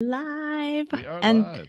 Live. We are And live.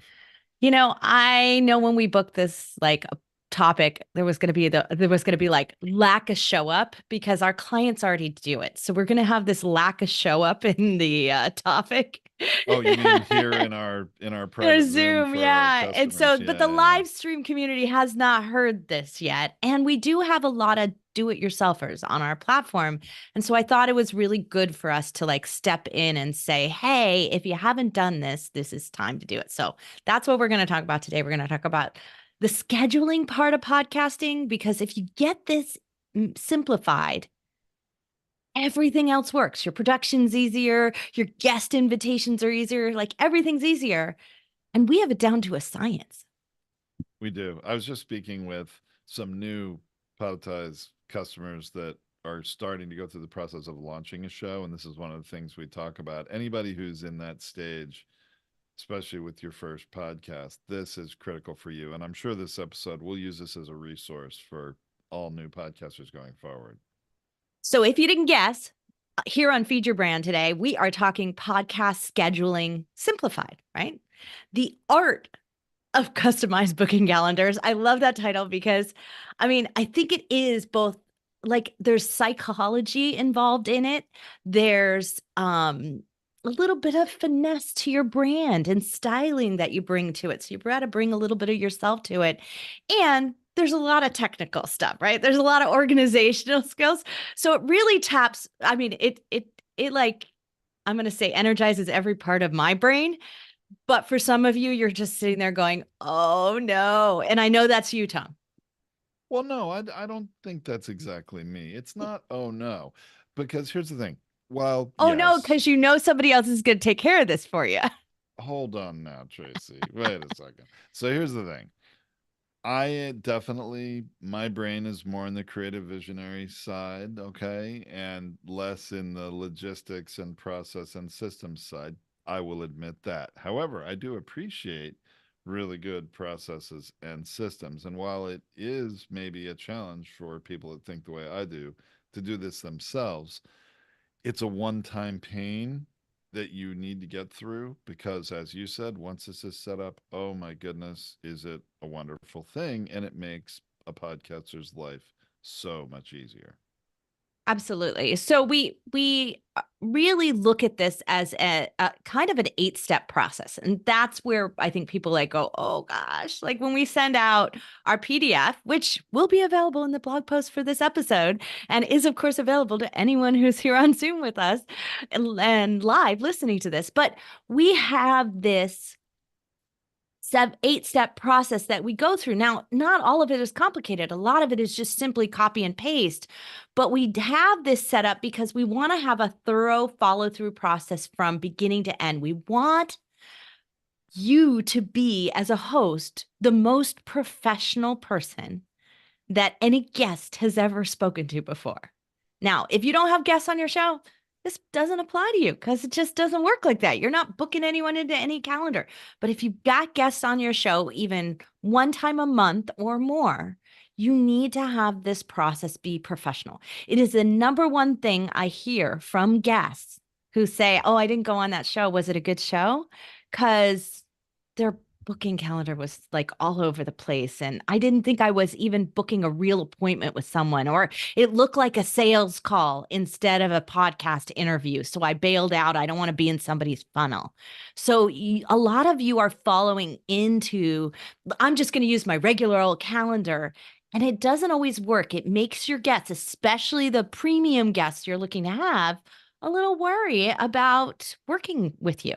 I know when we booked this like a topic, there was going to be like lack of show up because our clients already do it. So we're going to have this lack of show up in the topic. Oh, you mean here in our Or private room Zoom, for our yeah. And so, customers? but the Yeah, yeah, yeah. live stream community has not heard this yet. And we do have a lot of do-it-yourselfers on our platform. And so I thought it was really good for us to like step in and say, hey, if you haven't done this, this is time to do it. So that's what we're going to talk about today. We're going to talk about the scheduling part of podcasting, because if you get this simplified, everything else works. Your production's easier, your guest invitations are easier, like everything's easier. And we have it down to a science. We do. I was just speaking with some new Podtize customers that are starting to go through the process of launching a show, and this is one of the things we talk about. Anybody who's in that stage, especially with your first podcast, this is critical for you. And I'm sure this episode we'll use this as a resource for all new podcasters going forward. So if you didn't guess, here on Feed Your Brand today, we are talking podcast scheduling simplified, right? The art of customized booking calendars. I love that title because I think it is both, like, there's psychology involved in it. There's a little bit of finesse to your brand and styling that you bring to it. So you've got to bring a little bit of yourself to it. And there's a lot of technical stuff, right? There's a lot of organizational skills. So it really taps, it like, I'm going to say energizes every part of my brain. But for some of you, you're just sitting there going, oh no. And I know that's you, Tom. Well, no, I don't think that's exactly me. It's not, oh no, because here's the thing. While, Oh no, yes, because you know somebody else is going to take care of this for you. hold on now, Tracy. Wait a second. So here's the thing. I definitely, my brain is more in the creative visionary side, okay, and less in the logistics and process and systems side. I will admit that. However, I do appreciate really good processes and systems. And while it is maybe a challenge for people that think the way I do to do this themselves, it's a one-time pain that you need to get through because, as you said, once this is set up, oh my goodness, is it a wonderful thing, and it makes a podcaster's life so much easier. Absolutely. So we really look at this as a kind of an 8-step process. And that's where I think people like go, oh gosh, like when we send out our PDF, which will be available in the blog post for this episode and is of course available to anyone who's here on Zoom with us and live listening to this. But we have this 8-step process that we go through. Now, not all of it is complicated. A lot of it is just simply copy and paste. But we have this set up because we want to have a thorough follow through process from beginning to end. We want you to be, as a host, the most professional person that any guest has ever spoken to before. Now, if you don't have guests on your show, this doesn't apply to you because it just doesn't work like that. You're not booking anyone into any calendar. But if you've got guests on your show, even one time a month or more, you need to have this process be professional. It is the number one thing I hear from guests who say, oh, I didn't go on that show. Was it a good show? Because their booking calendar was like all over the place. And I didn't think I was even booking a real appointment with someone, or it looked like a sales call instead of a podcast interview. So I bailed out. I don't want to be in somebody's funnel. So a lot of you are following into, I'm just going to use my regular old calendar. And it doesn't always work. It makes your guests, especially the premium guests you're looking to have, a little worry about working with you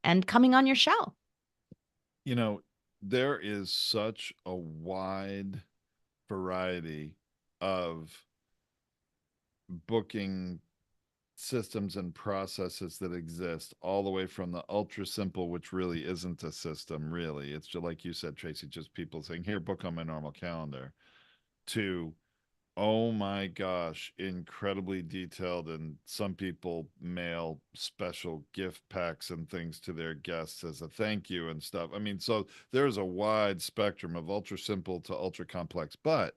and coming on your show. You know, there is such a wide variety of booking systems and processes that exist, all the way from the ultra simple, which really isn't a system, really. It's just like you said, Tracy, just people saying, here, book on my normal calendar, to, oh my gosh, incredibly detailed. And some people mail special gift packs and things to their guests as a thank you and stuff. I mean, so there's a wide spectrum of ultra simple to ultra complex, but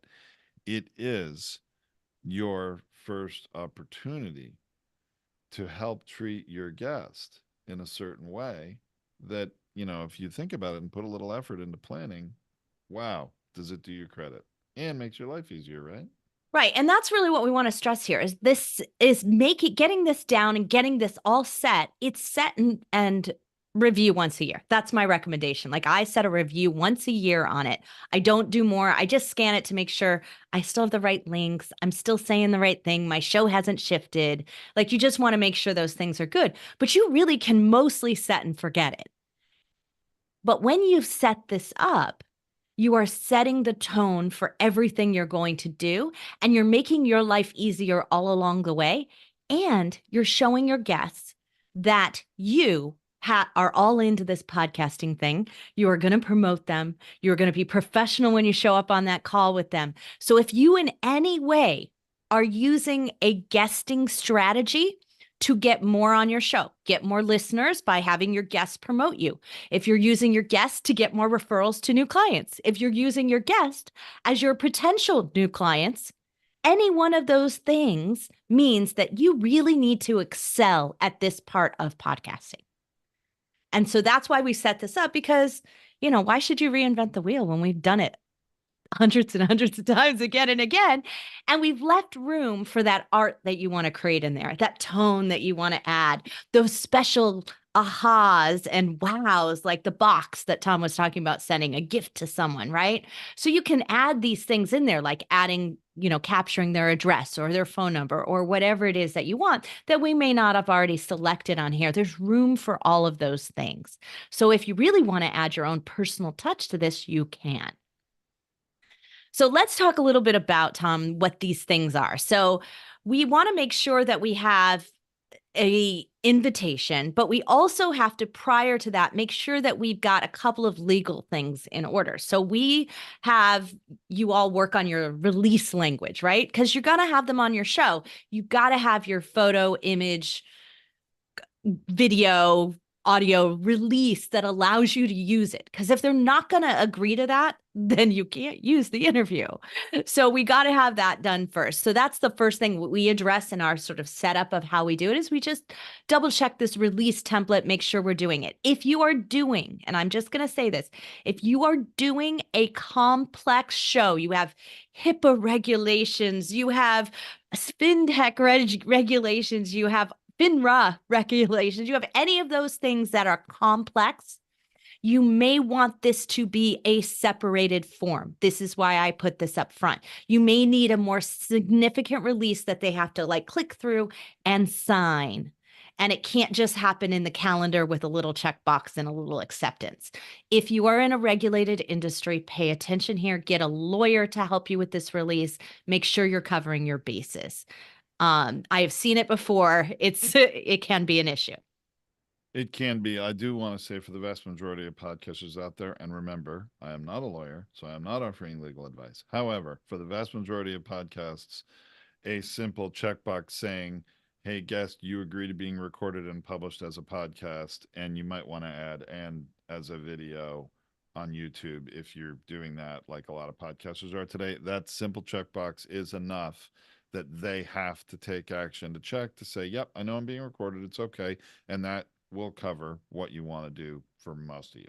it is your first opportunity to help treat your guest in a certain way that, if you think about it and put a little effort into planning, wow, does it do you credit and makes your life easier, right? Right. And that's really what we want to stress here is this is getting this down and getting this all set. It's set and review once a year. That's my recommendation. Like I set a review once a year on it. I don't do more. I just scan it to make sure I still have the right links. I'm still saying the right thing. My show hasn't shifted. Like you just want to make sure those things are good, but you really can mostly set and forget it. But when you've set this up, you are setting the tone for everything you're going to do, and you're making your life easier all along the way. And you're showing your guests that you are all into this podcasting thing. You are going to promote them. You're going to be professional when you show up on that call with them. So if you in any way are using a guesting strategy to get more on your show, get more listeners by having your guests promote you. If you're using your guest to get more referrals to new clients, if you're using your guest as your potential new clients, any one of those things means that you really need to excel at this part of podcasting. And so that's why we set this up because, why should you reinvent the wheel when we've done it hundreds and hundreds of times again and again? And we've left room for that art that you want to create in there, that tone that you want to add, those special ahas and wows, like the box that Tom was talking about sending a gift to someone, right? So you can add these things in there, like adding, capturing their address or their phone number or whatever it is that you want that we may not have already selected on here. There's room for all of those things. So if you really want to add your own personal touch to this, you can. So let's talk a little bit about, Tom, what these things are. So we want to make sure that we have a invitation, but we also have to, prior to that, make sure that we've got a couple of legal things in order. So we have you all work on your release language, right? Because you're going to have them on your show. You've got to have your photo, image, video, audio release that allows you to use it. Because if they're not going to agree to that, then you can't use the interview. So we got to have that done first. So that's the first thing we address in our sort of setup of how we do it is we just double check this release template, make sure we're doing it. If you are doing, and I'm just going to say this, if you are doing a complex show, you have HIPAA regulations, you have FinTech regulations, you have FINRA regulations, you have any of those things that are complex, you may want this to be a separated form. This is why I put this up front. You may need a more significant release that they have to click through and sign. And it can't just happen in the calendar with a little checkbox and a little acceptance. If you are in a regulated industry, pay attention here. Get a lawyer to help you with this release. Make sure you're covering your bases. I have seen it before. It can be an issue. It can be. I do want to say for the vast majority of podcasters out there, and remember, I am not a lawyer, so I am not offering legal advice. However, for the vast majority of podcasts, a simple checkbox saying, hey, guest, you agree to being recorded and published as a podcast, and you might want to add and as a video on YouTube if you're doing that like a lot of podcasters are today. That simple checkbox is enough that they have to take action to check to say, yep, I know I'm being recorded. It's okay. And that will cover what you want to do for most of you.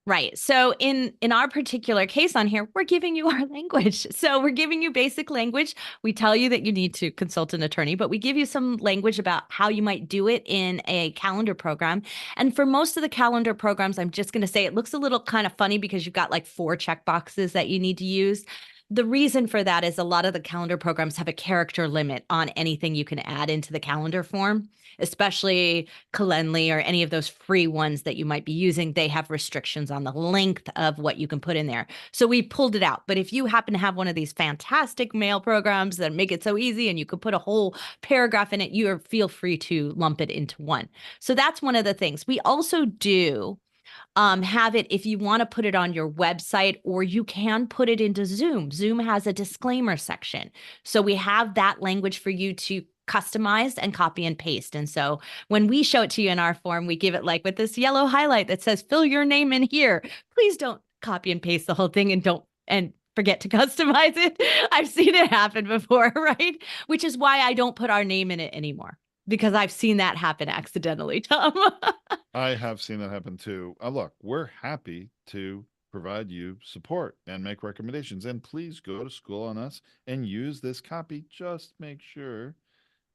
Right. So in our particular case on here, we're giving you our language. So we're giving you basic language. We tell you that you need to consult an attorney, but we give you some language about how you might do it in a calendar program. And for most of the calendar programs, I'm just going to say it looks a little kind of funny because you've got 4 check boxes that you need to use. The reason for that is a lot of the calendar programs have a character limit on anything you can add into the calendar form, especially Calendly or any of those free ones that you might be using. They have restrictions on the length of what you can put in there. So we pulled it out. But if you happen to have one of these fantastic mail programs that make it so easy and you could put a whole paragraph in it, you feel free to lump it into one. So that's one of the things. We also do have it if you want to put it on your website, or you can put it into Zoom. Zoom has a disclaimer section. So we have that language for you to customize and copy and paste. And so when we show it to you in our form, we give it with this yellow highlight that says, fill your name in here. Please don't copy and paste the whole thing and forget to customize it. I've seen it happen before, right? Which is why I don't put our name in it anymore. because I've seen that happen accidentally, Tom. I have seen that happen too. Look, we're happy to provide you support and make recommendations. And please go to school on us and use this copy. Just make sure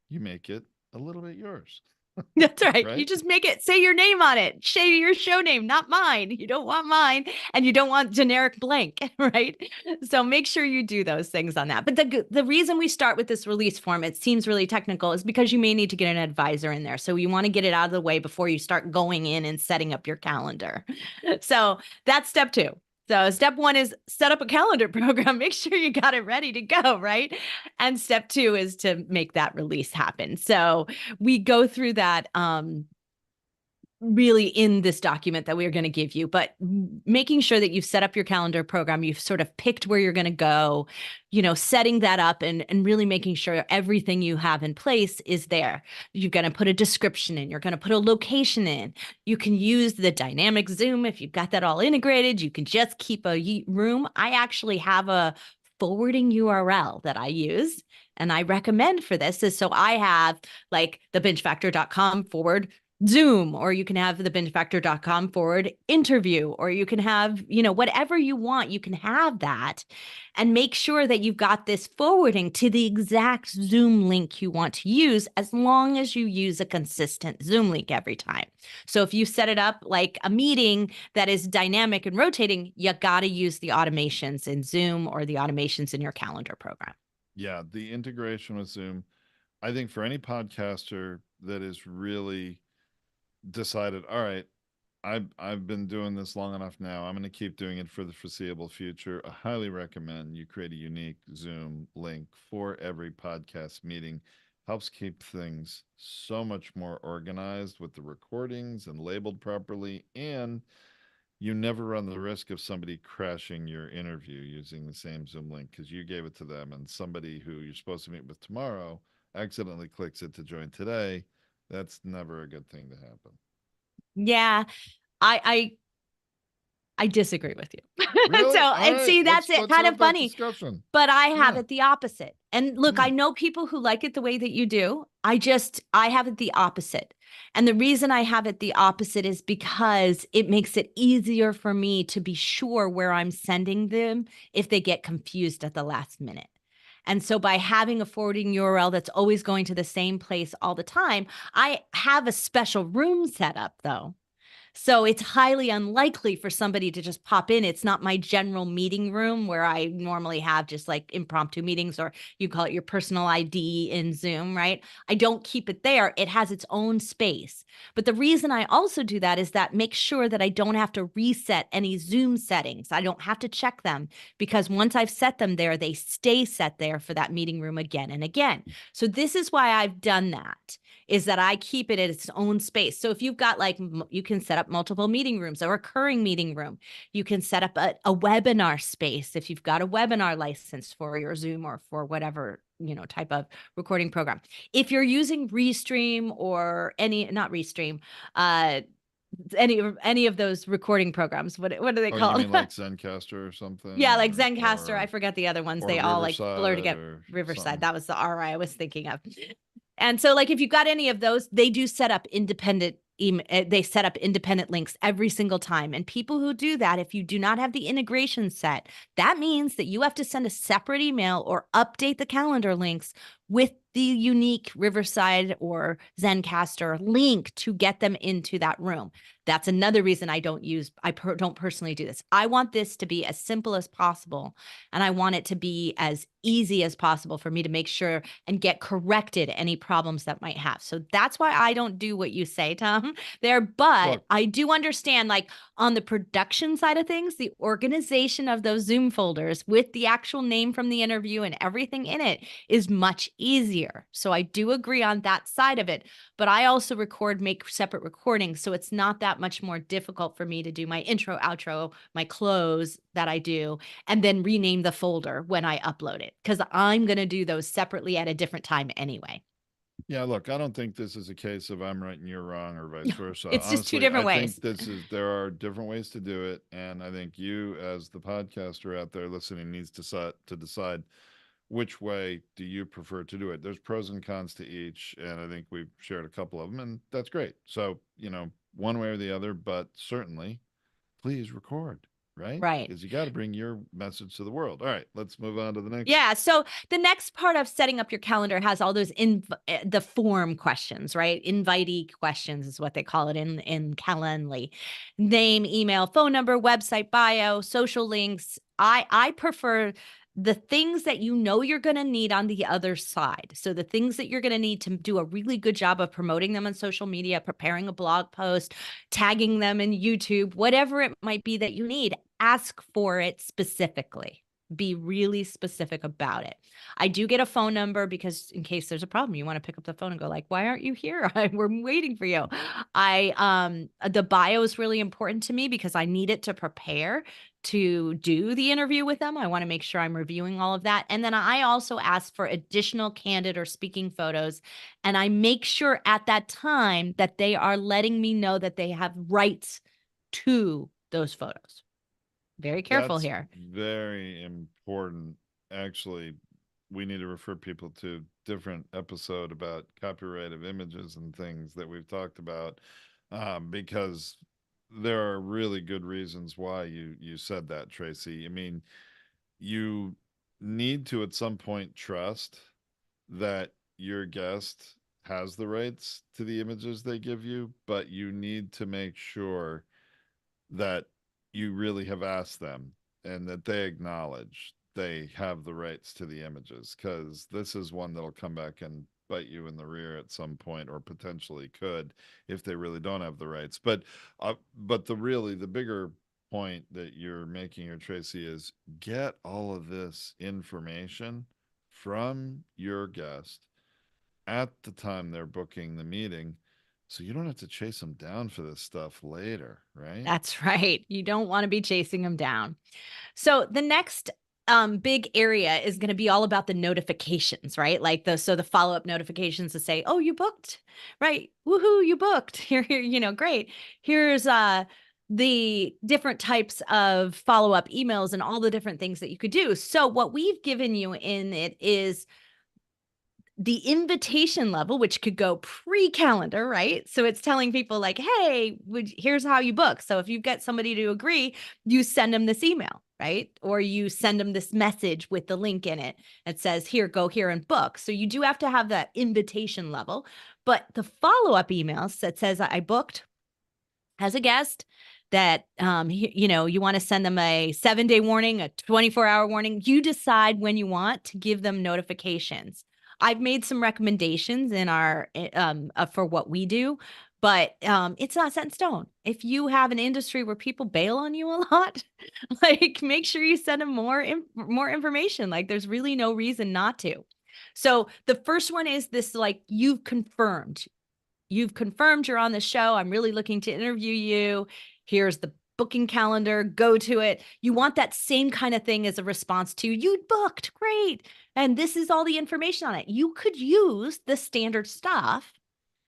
you make it a little bit yours, That's right. You right? just make it say your name on it. Say your show name, not mine. You don't want mine and you don't want generic blank, right? So make sure you do those things on that. But the reason we start with this release form, it seems really technical, is because you may need to get an advisor in there. So you want to get it out of the way before you start going in and setting up your calendar. So that's step 2. So step 1 is set up a calendar program. Make sure you got it ready to go, right? And step 2 is to make that release happen. So we go through that really in this document that we're going to give you, but making sure that you've set up your calendar program, you've sort of picked where you're going to go, setting that up and really making sure everything you have in place is there. You're going to put a description in, you're going to put a location in. You can use the dynamic Zoom if you've got that all integrated. You can just keep a room. I actually have a forwarding URL that I use and I recommend for this is so I have like the bingefactor.com forward Zoom, or you can have the bingefactor.com forward interview, or you can have, whatever you want, you can have that and make sure that you've got this forwarding to the exact Zoom link you want to use, as long as you use a consistent Zoom link every time. So if you set it up like a meeting that is dynamic and rotating, you got to use the automations in Zoom or the automations in your calendar program. Yeah, the integration with Zoom, I think for any podcaster that is really decided, all right, I've been doing this long enough now. I'm going to keep doing it for the foreseeable future. I highly recommend you create a unique Zoom link for every podcast meeting. Helps keep things so much more organized with the recordings and labeled properly, and you never run the risk of somebody crashing your interview using the same Zoom link because you gave it to them and somebody who you're supposed to meet with tomorrow accidentally clicks it to join today. That's never a good thing to happen. Yeah, I disagree with you. So, Really? All and right, see, that's it. let's Kind have of that funny. discussion. But I have Yeah. it the opposite. And look, Hmm. I know people who like it the way that you do. I have it the opposite. And the reason I have it the opposite is because it makes it easier for me to be sure where I'm sending them if they get confused at the last minute. And so by having a forwarding URL that's always going to the same place all the time, I have a special room set up though. So it's highly unlikely for somebody to just pop in. It's not my general meeting room where I normally have just like impromptu meetings, or you call it your personal ID in Zoom, right? I don't keep it there. It has its own space. But the reason I also do that is that make sure that I don't have to reset any Zoom settings. I don't have to check them because once I've set them there, they stay set there for that meeting room again and again. So this is why I've done that, is that I keep it at its own space. So if you've got like, you can set up multiple meeting rooms, a recurring meeting room. You can set up a webinar space if you've got a webinar license for your Zoom or for whatever, type of recording program. If you're using Restream or not Restream, any of those recording programs, what are they Oh, you called? mean like Zencaster or Yeah, something, like Zencaster. I forget the other ones. or They all like blur Riverside together. or Riverside. something? That was the RI I was thinking of. And so like if you've got any of those, they do set up independent they set up independent links every single time. And people who do that, if you do not have the integration set, that means that you have to send a separate email or update the calendar links with the unique Riverside or Zencaster link to get them into that room. That's another reason I don't personally do this. I want this to be as simple as possible. And I want it to be as easy as possible for me to make sure and get corrected any problems that might have. So that's why I don't do what you say, Tom, there. But Look, I do understand, like on the production side of things, the organization of those Zoom folders with the actual name from the interview and everything in it is much easier. So I do agree on that side of it. But I also make separate recordings. So it's not that much more difficult for me to do my intro, outro, my close that I do, and then rename the folder when I upload it, because I'm going to do those separately at a different time anyway. yeah, look, I don't think this is a case of I'm right and you're wrong or vice versa. It's just two Honestly, different I think ways. there are different ways to do it, and I think you, as the podcaster out there listening, needs to decide which way do you prefer to do it? There's pros and cons to each, and I think we've shared a couple of them, and that's great. So, one way or the other, but certainly please record, right? Right. Because you got to bring your message to the world. All right, let's move on to the next. Yeah. So the next part of setting up your calendar has all those the form questions, right? Invitee questions is what they call it in Calendly. Name, email, phone number, website bio, social links. I prefer the things that you know you're going to need on the other side. So the things that you're going to need to do a really good job of promoting them on social media, preparing a blog post, tagging them in YouTube, whatever it might be that you need, ask for it specifically. Be really specific about it. I do get a phone number because in case there's a problem, you want to pick up the phone and go like, why aren't you here? We're waiting for you. The bio is really important to me because I need it to prepare to do the interview with them. I want to make sure I'm reviewing all of that. And then I also ask for additional candid or speaking photos. And I make sure at that time that they are letting me know that they have rights to those photos. Very careful That's here. very important. Actually, we need to refer people to different episode about copyright of images and things that we've talked about, because there are really good reasons why you said that, Tracy. I mean, you need to at some point trust that your guest has the rights to the images they give you, but you need to make sure that you really have asked them and that they acknowledge they have the rights to the images, because this is one that'll come back and bite you in the rear at some point, or potentially could, if they really don't have the rights. But the bigger point that you're making here, Tracy, is get all of this information from your guest at the time they're booking the meeting, so you don't have to chase them down for this stuff later, right? That's right. You don't want to be chasing them down. So the next big area is going to be all about the notifications, right? Like the follow-up notifications to say, "Oh, you booked." Right? Woohoo, you booked. Here, great. Here's the different types of follow-up emails and all the different things that you could do. So what we've given you in it is the invitation level, which could go pre-calendar, right? So it's telling people like, hey, here's how you book. So if you get somebody to agree, you send them this email, right? Or you send them this message with the link in it that says, here, go here and book. So you do have to have that invitation level. But the follow-up emails that says, I booked as a guest, that you want to send them a 7-day warning, a 24-hour warning. You decide when you want to give them notifications. I've made some recommendations in our for what we do, but it's not set in stone. If you have an industry where people bail on you a lot, like make sure you send them more information. Like there's really no reason not to. So the first one is this, like you've confirmed you're on the show. I'm really looking to interview you. Here's the booking calendar. Go to it. You want that same kind of thing as a response to you booked. Great. And this is all the information on it. You could use the standard stuff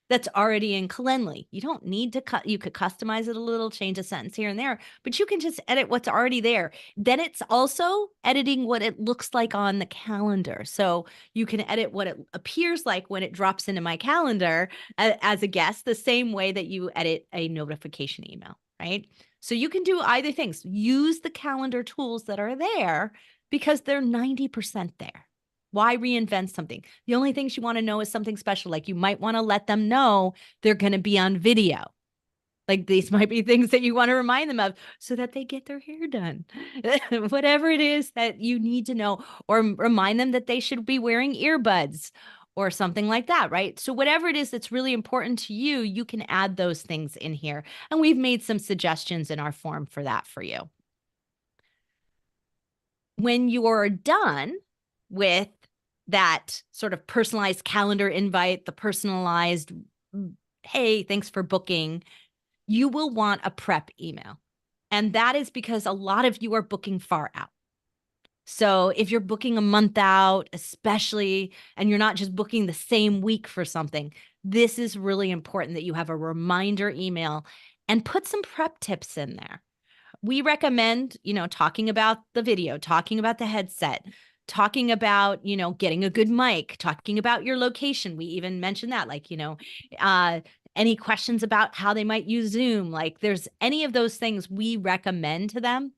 that's already in Calendly. You don't need to you could customize it a little, change a sentence here and there, but you can just edit what's already there. Then it's also editing what it looks like on the calendar. So you can edit what it appears like when it drops into my calendar as a guest, the same way that you edit a notification email, right? So you can do either things. Use the calendar tools that are there because they're 90% there. Why reinvent something? The only things you want to know is something special. Like you might want to let them know they're going to be on video. Like these might be things that you want to remind them of so that they get their hair done. Whatever it is that you need to know, or remind them that they should be wearing earbuds or something like that, right? So whatever it is that's really important to you, you can add those things in here. And we've made some suggestions in our form for that for you. When you're done with that sort of personalized calendar invite, the personalized, hey, thanks for booking, you will want a prep email. And that is because a lot of you are booking far out. So if you're booking a month out, especially, and you're not just booking the same week for something, this is really important that you have a reminder email and put some prep tips in there. We recommend, talking about the video, talking about the headset, talking about, getting a good mic, talking about your location. We even mentioned that, like, uh, any questions about how they might use Zoom, like there's any of those things we recommend to them,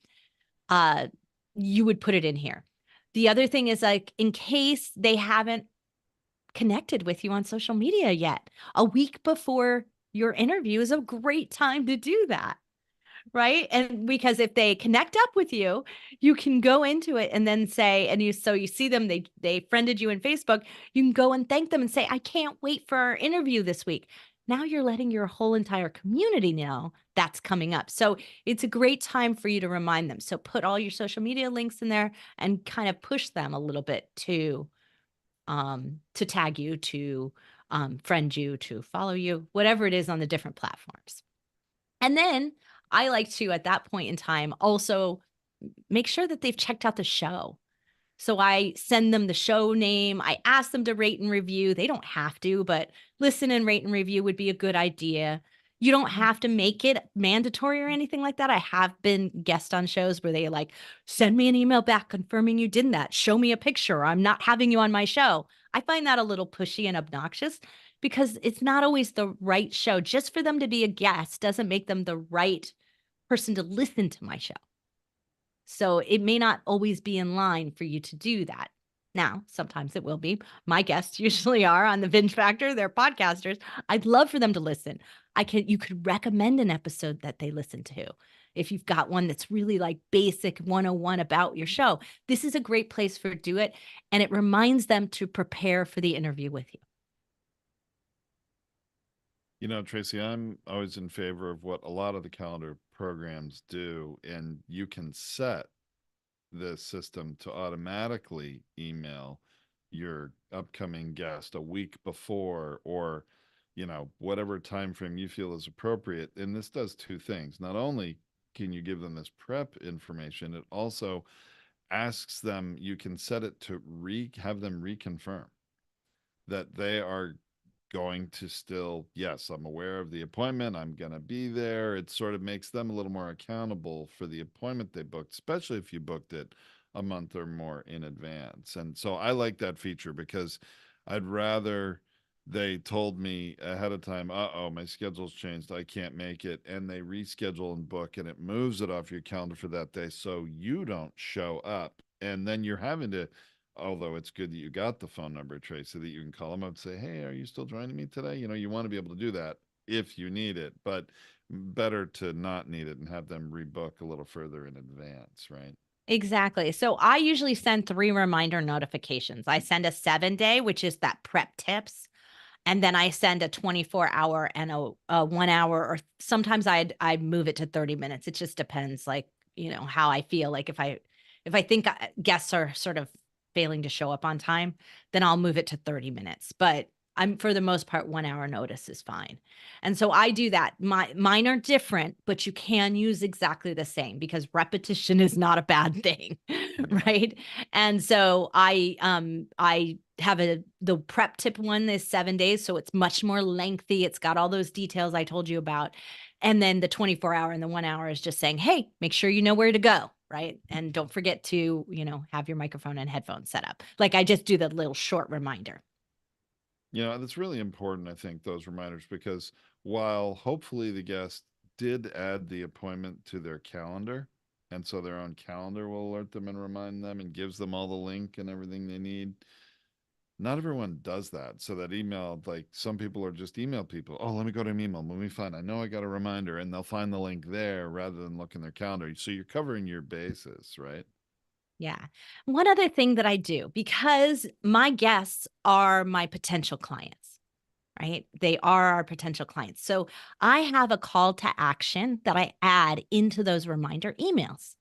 uh, you would put it in here. The other thing is, like, in case they haven't connected with you on social media yet, a week before your interview is a great time to do that. Right. And because if they connect up with you, you can go into it and then say, so you see them, they friended you in Facebook, you can go and thank them and say, I can't wait for our interview this week. Now you're letting your whole entire community know that's coming up. So it's a great time for you to remind them. So put all your social media links in there and kind of push them a little bit to tag you, to friend you, to follow you, whatever it is on the different platforms. And then I like to, at that point in time, also make sure that they've checked out the show. So I send them the show name. I ask them to rate and review. They don't have to, but listen and rate and review would be a good idea. You don't have to make it mandatory or anything like that. I have been guest on shows where they like, send me an email back confirming you did that. Show me a picture. I'm not having you on my show. I find that a little pushy and obnoxious because it's not always the right show. Just for them to be a guest doesn't make them the right person to listen to my show. So it may not always be in line for you to do that. Now, sometimes it will be. My guests usually are on the Binge Factor. They're podcasters. I'd love for them to listen. You could recommend an episode that they listen to. If you've got one that's really like basic 101 about your show, this is a great place for do it. And it reminds them to prepare for the interview with you. Tracy, I'm always in favor of what a lot of the calendar programs do, and you can set the system to automatically email your upcoming guest a week before, or whatever time frame you feel is appropriate. And this does two things. Not only can you give them this prep information, it also asks them, you can set it to have them reconfirm that they are going to still, yes, I'm aware of the appointment, I'm going to be there. It sort of makes them a little more accountable for the appointment they booked, especially if you booked it a month or more in advance. And so I like that feature because I'd rather they told me ahead of time, uh-oh, my schedule's changed, I can't make it, and they reschedule and book, and it moves it off your calendar for that day so you don't show up. And then you're having to, although it's good that you got the phone number, Tracy, so that you can call them up and say, hey, are you still joining me today? You want to be able to do that if you need it, but better to not need it and have them rebook a little further in advance, right? Exactly. So I usually send 3 reminder notifications. I send a 7-day, which is that prep tips. And then I send a 24-hour and a 1 hour, or sometimes I'd move it to 30 minutes. It just depends, like, how I feel. Like if I think guests are sort of failing to show up on time, then I'll move it to 30 minutes. But for the most part, 1 hour notice is fine. And so I do that. Mine are different, but you can use exactly the same because repetition is not a bad thing. Yeah. Right. And so I have the prep tip one is 7 days. So it's much more lengthy. It's got all those details I told you about. And then the 24-hour and the 1 hour is just saying, hey, make sure you know where to go. Right. And don't forget to, have your microphone and headphones set up. Like I just do the little short reminder. That's really important, I think, those reminders, because while hopefully the guest did add the appointment to their calendar, and so their own calendar will alert them and remind them and gives them all the link and everything they need, not everyone does that. So that email, like some people are just email people. Oh, let me go to an email. Let me find, I know I got a reminder, and they'll find the link there rather than look in their calendar. So you're covering your bases, right? Yeah. One other thing that I do, because my guests are my potential clients, right? They are our potential clients. So I have a call to action that I add into those reminder emails.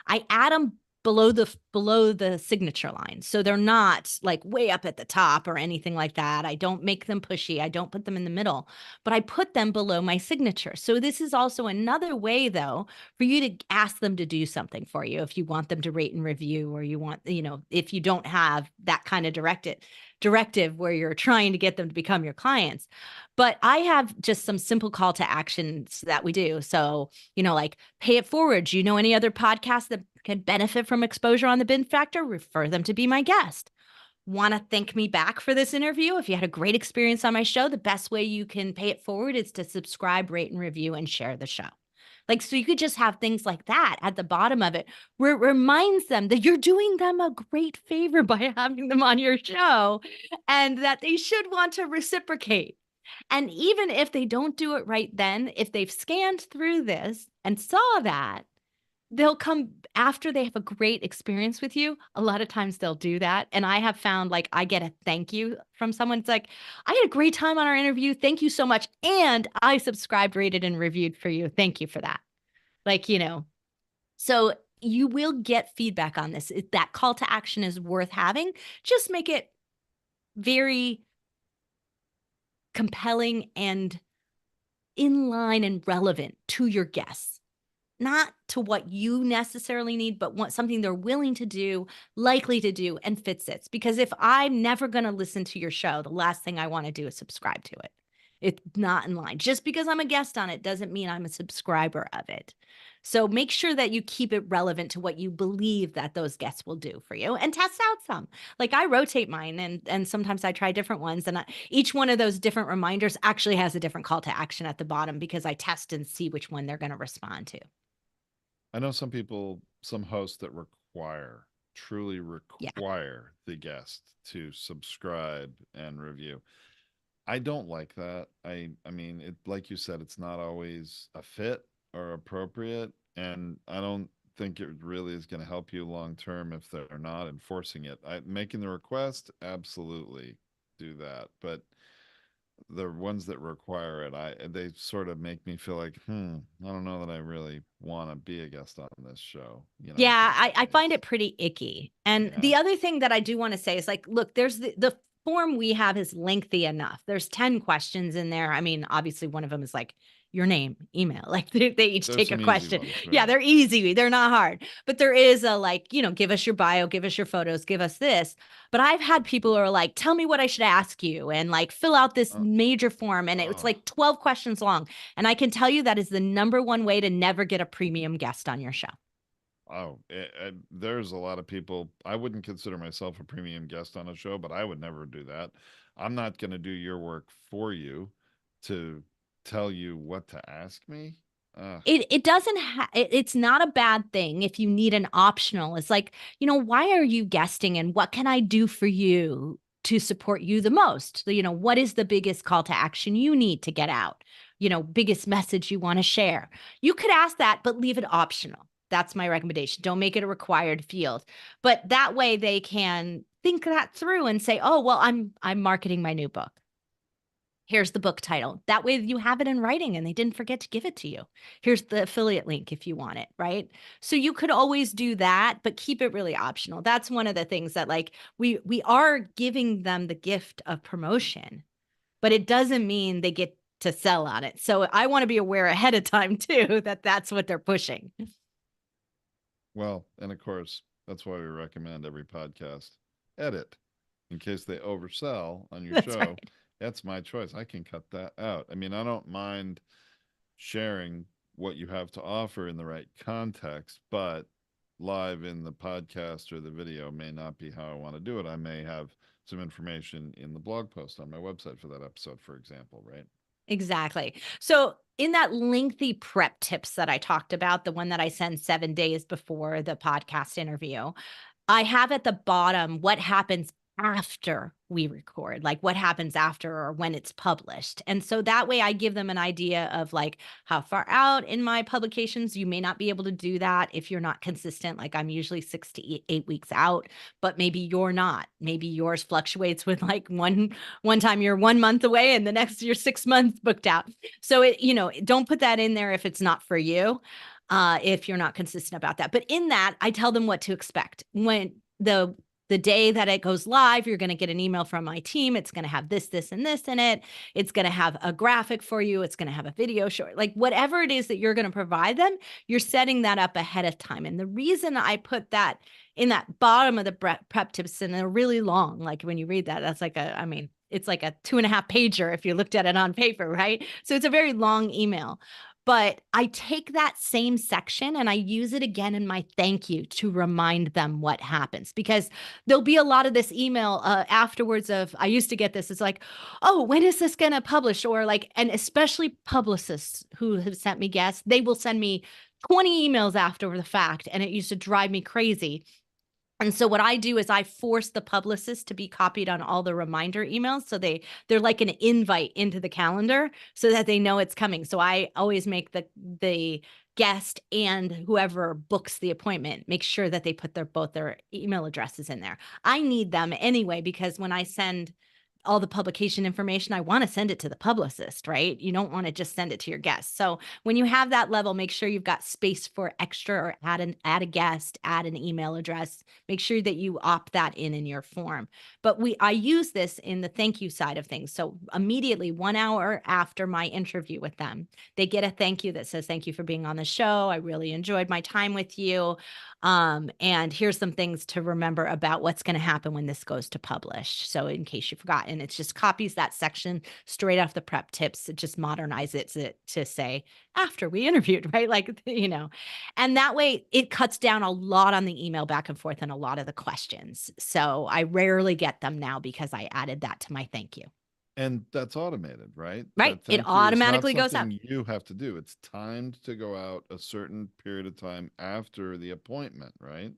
I add them below the signature line. So they're not like way up at the top or anything like that. I don't make them pushy. I don't put them in the middle, but I put them below my signature. So this is also another way though, for you to ask them to do something for you. If you want them to rate and review, or you want, if you don't have that kind of directive where you're trying to get them to become your clients. But I have just some simple call to actions that we do. So, like pay it forward. Do you know any other podcasts that Can benefit from exposure on the bin factor? Refer them to be my guest. Want to thank me back for this interview? If you had a great experience on my show, the best way you can pay it forward is to subscribe, rate, and review and share the show. Like, so you could just have things like that at the bottom of it where it reminds them that you're doing them a great favor by having them on your show and that they should want to reciprocate. And even if they don't do it right then, if they've scanned through this and saw that, they'll come after they have a great experience with you. A lot of times they'll do that. And I have found like I get a thank you from someone. It's like, I had a great time on our interview. Thank you so much. And I subscribed, rated, and reviewed for you. Thank you for that. Like, so you will get feedback on this. That call to action is worth having. Just make it very compelling and in line and relevant to your guests. Not to what you necessarily need, but something they're willing to do, likely to do, and fits it. Because if I'm never going to listen to your show, the last thing I want to do is subscribe to it. It's not in line. Just because I'm a guest on it doesn't mean I'm a subscriber of it. So make sure that you keep it relevant to what you believe that those guests will do for you and test out some. Like I rotate mine and sometimes I try different ones. And each one of those different reminders actually has a different call to action at the bottom because I test and see which one they're going to respond to. I know some hosts that truly Yeah. require the guest to subscribe and review. I don't like that. I mean, it like you said, it's not always a fit or appropriate, and I don't think it really is going to help you long term if they're not enforcing it. Making the request, absolutely do that, but the ones that require it, they sort of make me feel like, I don't know that I really want to be a guest on this show. Yeah, I find it pretty icky. And the other thing that I do want to say is like, look, there's the form we have is lengthy enough. There's 10 questions in there. I mean, obviously one of them is like your name, email, like they each There's take a question. ones, right? Yeah, they're easy. They're not hard, but there is a like, give us your bio, give us your photos, give us this. But I've had people who are like, tell me what I should ask you and like fill out this major form. And it's like 12 questions long. And I can tell you that is the number one way to never get a premium guest on your show. Oh, there's a lot of people. I wouldn't consider myself a premium guest on a show, but I would never do that. I'm not going to do your work for you to tell you what to ask me. It doesn't it's not a bad thing if you need an optional. It's like, why are you guesting and what can I do for you to support you the most? What is the biggest call to action you need to get out? Biggest message you want to share. You could ask that, but leave it optional. That's my recommendation. Don't make it a required field. But that way they can think that through and say, oh, well, I'm marketing my new book. Here's the book title. That way you have it in writing and they didn't forget to give it to you. Here's the affiliate link if you want it, right? So you could always do that, but keep it really optional. That's one of the things that like we are giving them the gift of promotion, but it doesn't mean they get to sell on it. So I want to be aware ahead of time too, that that's what they're pushing. Well, and of course, that's why we recommend every podcast edit in case they oversell on your show. Right. That's my choice. I can cut that out. I mean, I don't mind sharing what you have to offer in the right context, but live in the podcast or the video may not be how I want to do it. I may have some information in the blog post on my website for that episode, for example, right? Exactly. So in that lengthy prep tips that I talked about, the one that I send 7 days before the podcast interview, I have at the bottom what happens after we record, like what happens after or when it's published. And so that way I give them an idea of like how far out in my publications. You may not be able to do that if you're not consistent. Like I'm usually 6 to 8 weeks out, but maybe you're not. Maybe yours fluctuates with like one time you're 1 month away and the next you're 6 months booked out. So don't put that in there if it's not for you. If you're not consistent about that. But in that, I tell them what to expect. When the day that it goes live, you're going to get an email from my team. It's going to have this, this, and this in it. It's going to have a graphic for you. It's going to have a video short, like whatever it is that you're going to provide them, you're setting that up ahead of time. And the reason I put that in that bottom of the prep tips, and they're really long, like when you read that, that's like it's like a 2.5 pager if you looked at it on paper, right? So it's a very long email. But I take that same section and I use it again in my thank you to remind them what happens, because there'll be a lot of this email afterwards of, I used to get this. It's like, oh, when is this going to publish? Or like, and especially publicists who have sent me guests, they will send me 20 emails after the fact. And it used to drive me crazy. And so what I do is I force the publicist to be copied on all the reminder emails. So they're like an invite into the calendar so that they know it's coming. So I always make the guest and whoever books the appointment, make sure that they put both their email addresses in there. I need them anyway, because when I send all the publication information, I want to send it to the publicist, right? You don't want to just send it to your guests. So when you have that level, make sure you've got space for extra, or add a guest, add an email address. Make sure that you opt that in your form. But I use this in the thank you side of things. So immediately 1 hour after my interview with them, they get a thank you that says, thank you for being on the show. I really enjoyed my time with you. And here's some things to remember about what's going to happen when this goes to publish. So in case you forgot, and it just copies that section straight off the prep tips. It just modernizes it to say after we interviewed, right? Like, and that way it cuts down a lot on the email back and forth and a lot of the questions. So I rarely get them now because I added that to my thank you. And that's automated, right? Right. That It thank you is not automatically goes out. something you have to do. It's timed to go out a certain period of time after the appointment, right?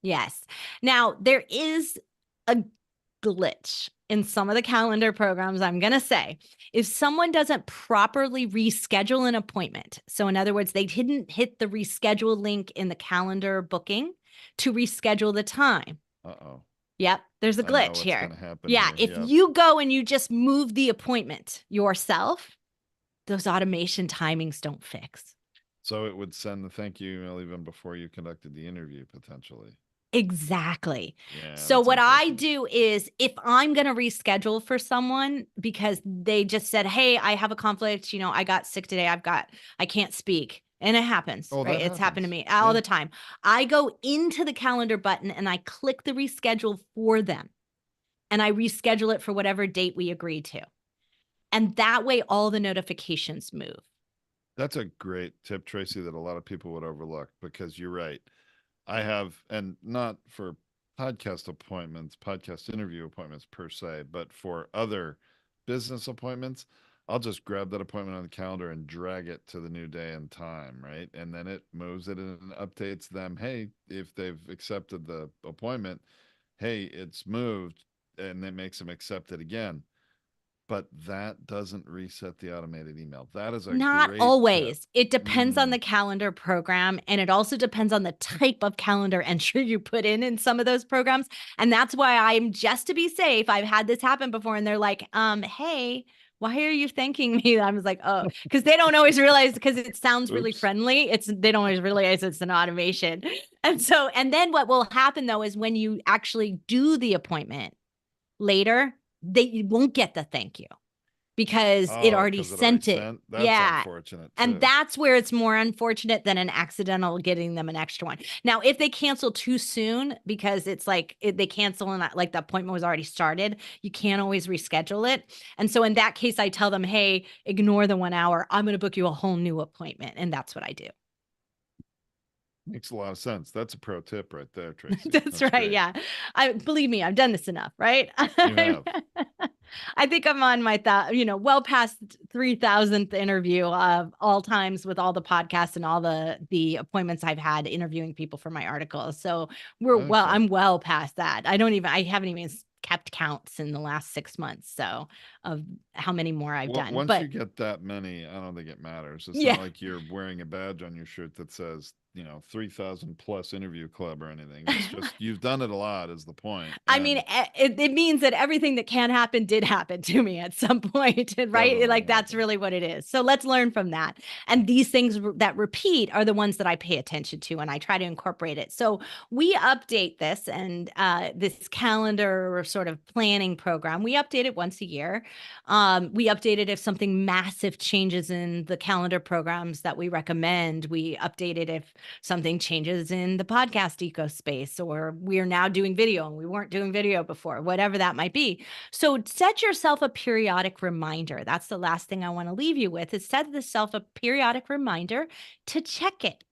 Yes. Now, there is a glitch in some of the calendar programs, I'm going to say. If someone doesn't properly reschedule an appointment, so in other words, they didn't hit the reschedule link in the calendar booking to reschedule the time. Uh-oh. Yep, there's a I know glitch what's here. gonna happen Yeah, here. if Yep. you go and you just move the appointment yourself, those automation timings don't fix. So it would send the thank you email even before you conducted the interview, potentially. Exactly. Yeah, So that's what I unfortunate. do is, if I'm going to reschedule for someone because they just said, "Hey, I have a conflict, I got sick today. I can't speak." And it happens, Oh, right? that It's happened to happens. me all Yeah. the time. I go into the calendar button and I click the reschedule for them, and I reschedule it for whatever date we agreed to. And that way all the notifications move. That's a great tip, Tracy, that a lot of people would overlook, because you're right. I have, and not for podcast appointments, podcast interview appointments per se, but for other business appointments, I'll just grab that appointment on the calendar and drag it to the new day and time, right? And then it moves it and updates them. Hey, if they've accepted the appointment, hey, it's moved, and it makes them accept it again. But that doesn't reset the automated email. That is a Not great tip. always. It depends on Mm. the calendar program, and it also depends on the type of calendar entry you put in some of those programs. And that's why I'm, just to be safe, I've had this happen before and they're like, "Hey, why are you thanking me?" I was like, "Oh, because they don't always realize, because it sounds really Oops. friendly. They don't always realize it's an automation." And then what will happen though is when you actually do the appointment later, they won't get the thank you because it Oh, already because it already sent it. sent? That's Yeah. unfortunate And too. that's where it's more unfortunate than an accidental getting them an extra one. Now, if they cancel too soon because it's like they cancel and like the appointment was already started, you can't always reschedule it. And so in that case, I tell them, hey, ignore the 1 hour. I'm going to book you a whole new appointment. And that's what I do. Makes a lot of sense. That's a pro tip right there, Tracy. That's That's right. great. Yeah. Believe me, I've done this enough, right? You have. I think I'm on my well past 3,000th interview of all times with all the podcasts and all the appointments I've had interviewing people for my articles. So I think so. I'm well past that. I haven't even kept counts in the last 6 months. So of how many more I've Well, done, once you but get that many, I don't think it matters. It's yeah. not like you're wearing a badge on your shirt that says, 3,000 plus interview club or anything. It's just you've done it a lot is the point. I mean, And it means that everything that can happen did happen to me at some point, right? definitely Like that's happened. really what it is. So let's learn from that. And these things that repeat are the ones that I pay attention to and I try to incorporate it. So we update this and this calendar sort of planning program. We update it once a year. We update it if something massive changes in the calendar programs that we recommend. We update it if something changes in the podcast eco space, or we're now doing video and we weren't doing video before, whatever that might be. So set yourself a periodic reminder. That's the last thing I want to leave you with, is set yourself a periodic reminder to check it.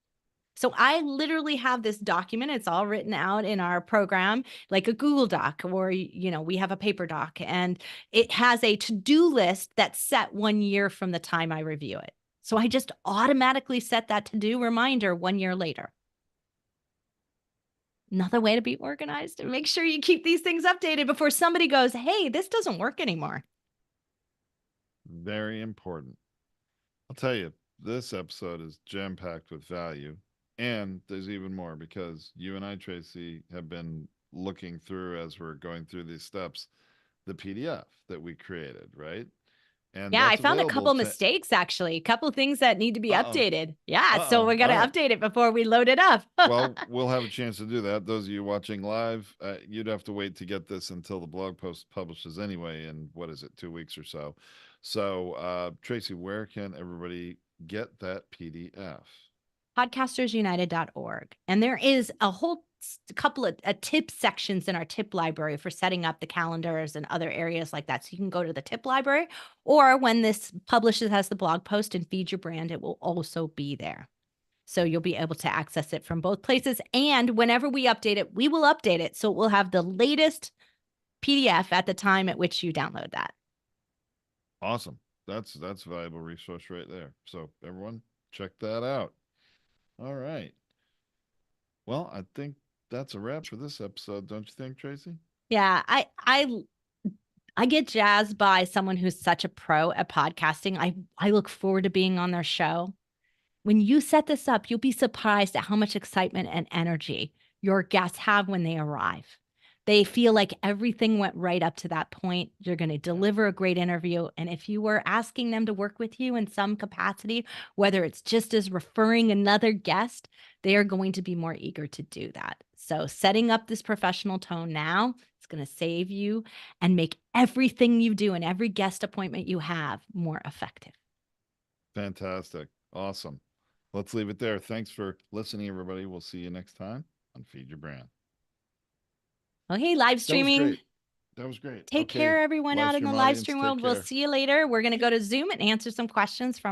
So I literally have this document. It's all written out in our program, like a Google Doc, or, we have a paper doc, and it has a to-do list that's set 1 year from the time I review it. So I just automatically set that to-do reminder 1 year later. Another way to be organized, and make sure you keep these things updated before somebody goes, hey, this doesn't work anymore. Very important. I'll tell you, this episode is jam-packed with value. And there's even more, because you and I, Tracy, have been looking through, as we're going through these steps, the PDF that we created, right? And Yeah, I that's found a available couple to. mistakes, actually, a couple things that need to be Uh-oh. updated. Yeah, so Uh-oh. we got to All right. update it before we load it up. Well, we'll have a chance to do that. Those of you watching live, you'd have to wait to get this until the blog post publishes anyway, in, what is it, 2 weeks or so. So, Tracy, where can everybody get that PDF? Podcastersunited.org. And there is a whole couple of tip sections in our tip library for setting up the calendars and other areas like that. So you can go to the tip library, or when this publishes as the blog post and Feed Your Brand, it will also be there. So you'll be able to access it from both places. And whenever we update it, we will update it. So it will have the latest PDF at the time at which you download that. Awesome. That's a valuable resource right there. So everyone, check that out. All right. Well, I think that's a wrap for this episode, don't you think, Tracy? Yeah, I get jazzed by someone who's such a pro at podcasting. I look forward to being on their show. When you set this up, you'll be surprised at how much excitement and energy your guests have when they arrive. They feel like everything went right up to that point. You're going to deliver a great interview. And if you were asking them to work with you in some capacity, whether it's just as referring another guest, they are going to be more eager to do that. So setting up this professional tone now, it's going to save you and make everything you do and every guest appointment you have more effective. Fantastic. Awesome. Let's leave it there. Thanks for listening, everybody. We'll see you next time on Feed Your Brand. Okay, live streaming. That was great. Take care, everyone out in the live stream world. We'll see you later. We're going to go to Zoom and answer some questions from